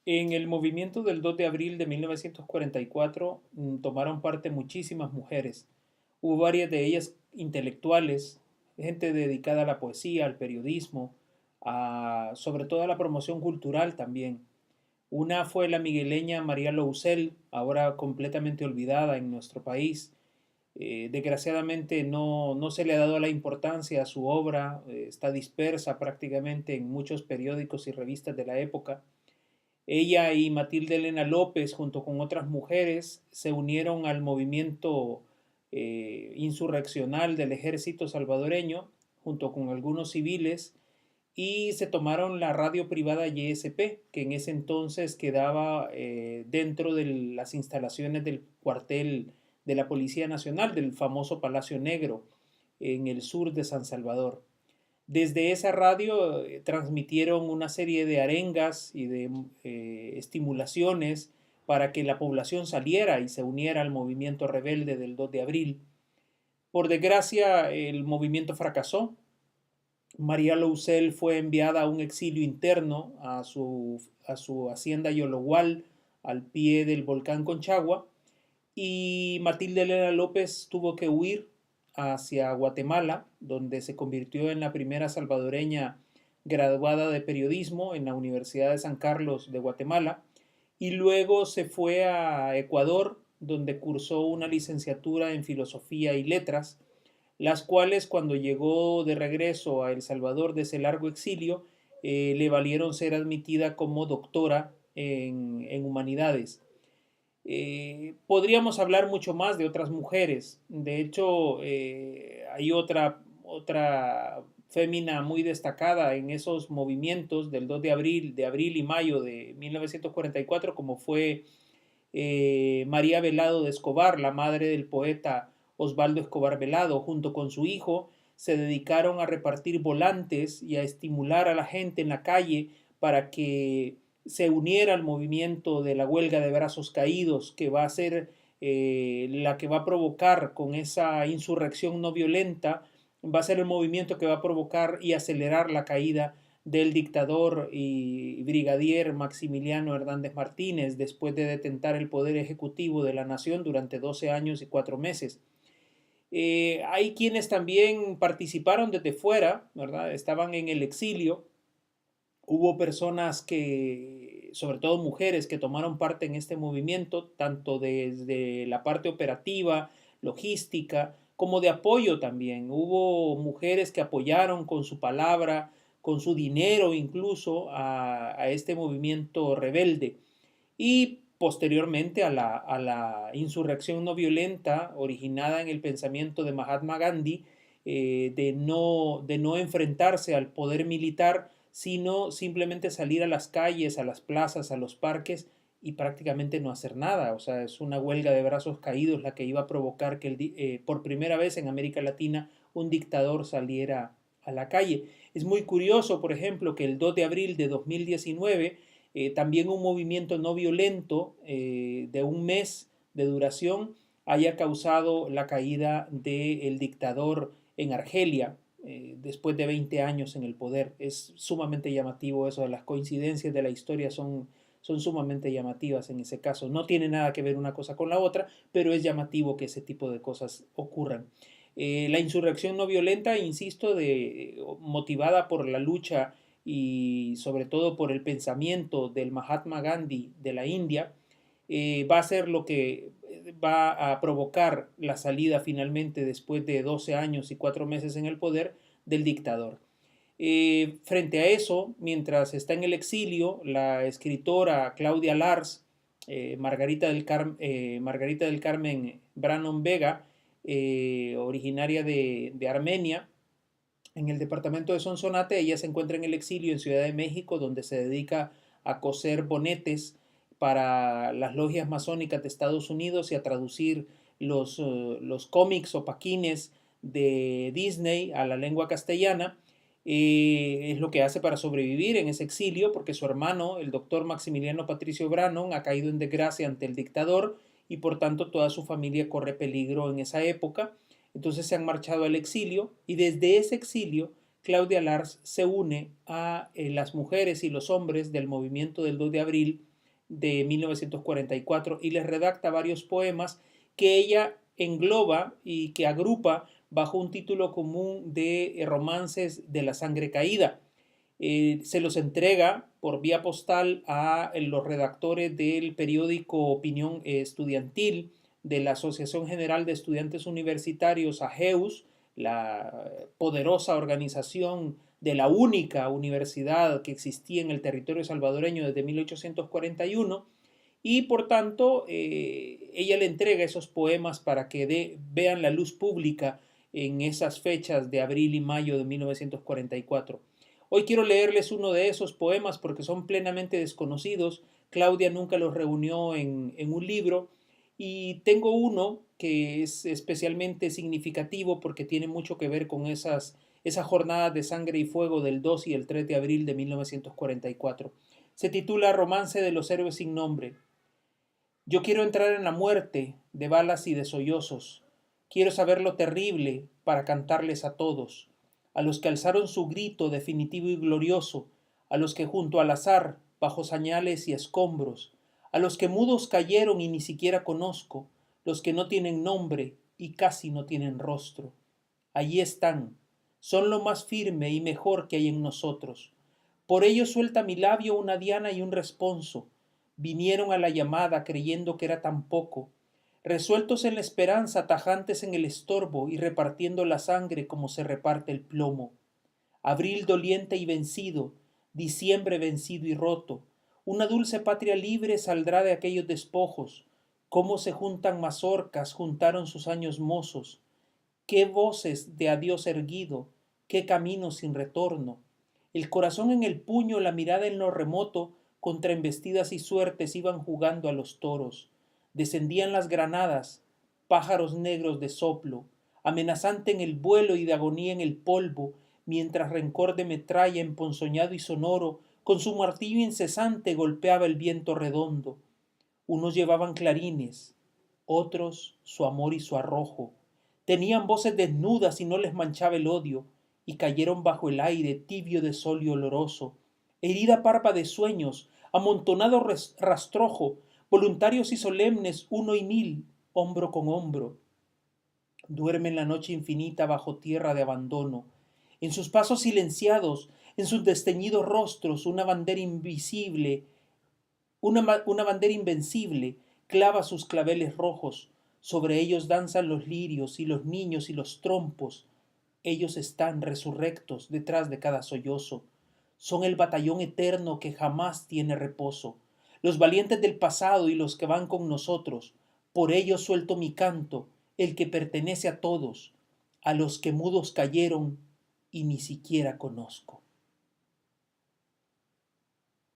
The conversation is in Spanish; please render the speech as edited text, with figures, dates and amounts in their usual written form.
En el movimiento del 2 de abril de 1944 tomaron parte muchísimas mujeres. Hubo varias de ellas intelectuales, gente dedicada a la poesía, al periodismo, sobre todo a la promoción cultural también. Una fue la migueleña María Lousel, ahora completamente olvidada en nuestro país. Desgraciadamente no se le ha dado la importancia a su obra, está dispersa prácticamente en muchos periódicos y revistas de la época. Ella y Matilde Elena López, junto con otras mujeres, se unieron al movimiento insurreccional del ejército salvadoreño, junto con algunos civiles, y se tomaron la radio privada YSP, que en ese entonces quedaba dentro de las instalaciones del cuartel de la Policía Nacional, del famoso Palacio Negro, en el sur de San Salvador. Desde esa radio transmitieron una serie de arengas y de estimulaciones para que la población saliera y se uniera al movimiento rebelde del 2 de abril. Por desgracia, el movimiento fracasó. María Lousel fue enviada a un exilio interno a su hacienda Yologual, al pie del volcán Conchagua, y Matilde Elena López tuvo que huir hacia Guatemala, donde se convirtió en la primera salvadoreña graduada de periodismo en la Universidad de San Carlos de Guatemala, y luego se fue a Ecuador, donde cursó una licenciatura en filosofía y letras, las cuales cuando llegó de regreso a El Salvador de ese largo exilio, le valieron ser admitida como doctora en humanidades. Podríamos hablar mucho más de otras mujeres. De hecho, hay otra fémina muy destacada en esos movimientos del 2 de abril y mayo de 1944, como fue María Velado de Escobar, la madre del poeta Osvaldo Escobar Velado. Junto con su hijo se dedicaron a repartir volantes y a estimular a la gente en la calle para que se uniera al movimiento de la huelga de brazos caídos, que va a ser la que va a provocar con esa insurrección no violenta, va a ser el movimiento que va a provocar y acelerar la caída del dictador y brigadier Maximiliano Hernández Martínez después de detentar el poder ejecutivo de la nación durante 12 años y 4 meses. Hay quienes también participaron desde fuera, ¿verdad? Estaban en el exilio. Hubo personas que, sobre todo mujeres, que tomaron parte en este movimiento, tanto desde la parte operativa, logística, como de apoyo también. Hubo mujeres que apoyaron con su palabra, con su dinero incluso, a este movimiento rebelde. Y posteriormente a la insurrección no violenta originada en el pensamiento de Mahatma Gandhi, de no enfrentarse al poder militar, sino simplemente salir a las calles, a las plazas, a los parques y prácticamente no hacer nada. O sea, es una huelga de brazos caídos la que iba a provocar que por primera vez en América Latina un dictador saliera a la calle. Es muy curioso, por ejemplo, que el 2 de abril de 2019 también un movimiento no violento de un mes de duración haya causado la caída del dictador en Argelia, después de 20 años en el poder. Es sumamente llamativo eso, las coincidencias de la historia son sumamente llamativas en ese caso. No tiene nada que ver una cosa con la otra, pero es llamativo que ese tipo de cosas ocurran. La insurrección no violenta, insisto, motivada por la lucha y sobre todo por el pensamiento del Mahatma Gandhi de la India, va a ser lo que va a provocar la salida finalmente, después de 12 años y 4 meses en el poder, del dictador. Frente a eso, mientras está en el exilio, la escritora Claudia Lars, Margarita del Carmen Brannon Vega, originaria de Armenia, en el departamento de Sonsonate. Ella se encuentra en el exilio en Ciudad de México, donde se dedica a coser bonetes para las logias masónicas de Estados Unidos y a traducir los cómics o paquines de Disney a la lengua castellana. Es lo que hace para sobrevivir en ese exilio, porque su hermano, el doctor Maximiliano Patricio Brannon, ha caído en desgracia ante el dictador y por tanto toda su familia corre peligro en esa época. Entonces se han marchado al exilio y desde ese exilio Claudia Lars se une a las mujeres y los hombres del movimiento del 2 de abril de 1944 y les redacta varios poemas que ella engloba y que agrupa bajo un título común de romances de la sangre caída. Se los entrega por vía postal a los redactores del periódico Opinión Estudiantil de la Asociación General de Estudiantes Universitarios, AGEUS, la poderosa organización de la única universidad que existía en el territorio salvadoreño desde 1841, y por tanto ella le entrega esos poemas para que vean la luz pública en esas fechas de abril y mayo de 1944. Hoy quiero leerles uno de esos poemas porque son plenamente desconocidos. Claudia nunca los reunió en un libro, y tengo uno que es especialmente significativo porque tiene mucho que ver con esas jornadas de sangre y fuego del 2 y el 3 de abril de 1944. Se titula Romance de los héroes sin nombre. Yo quiero entrar en la muerte de balas y de sollozos. Quiero saber lo terrible para cantarles a todos, a los que alzaron su grito definitivo y glorioso, a los que junto al azar, bajo sañales y escombros, a los que mudos cayeron y ni siquiera conozco, los que no tienen nombre y casi no tienen rostro. Allí están, son lo más firme y mejor que hay en nosotros. Por ello suelta mi labio una diana y un responso. Vinieron a la llamada creyendo que era tan poco, resueltos en la esperanza, tajantes en el estorbo y repartiendo la sangre como se reparte el plomo. Abril doliente y vencido, diciembre vencido y roto, una dulce patria libre saldrá de aquellos despojos. Cómo se juntan mazorcas, juntaron sus años mozos. Qué voces de adiós erguido, qué camino sin retorno. El corazón en el puño, la mirada en lo remoto, contra embestidas y suertes iban jugando a los toros. Descendían las granadas, pájaros negros de soplo, amenazante en el vuelo y de agonía en el polvo, mientras rencor de metralla emponzoñado y sonoro, con su martillo incesante golpeaba el viento redondo. Unos llevaban clarines, otros su amor y su arrojo. Tenían voces desnudas y no les manchaba el odio, y cayeron bajo el aire tibio de sol y oloroso. Herida parpa de sueños, amontonado rastrojo, voluntarios y solemnes, uno y mil, hombro con hombro. Duermen la noche infinita bajo tierra de abandono. En sus pasos silenciados, en sus desteñidos rostros, una bandera invisible, una bandera invencible clava sus claveles rojos. Sobre ellos danzan los lirios y los niños y los trompos. Ellos están resurrectos detrás de cada sollozo. Son el batallón eterno que jamás tiene reposo. Los valientes del pasado y los que van con nosotros. Por ellos suelto mi canto, el que pertenece a todos, a los que mudos cayeron y ni siquiera conozco.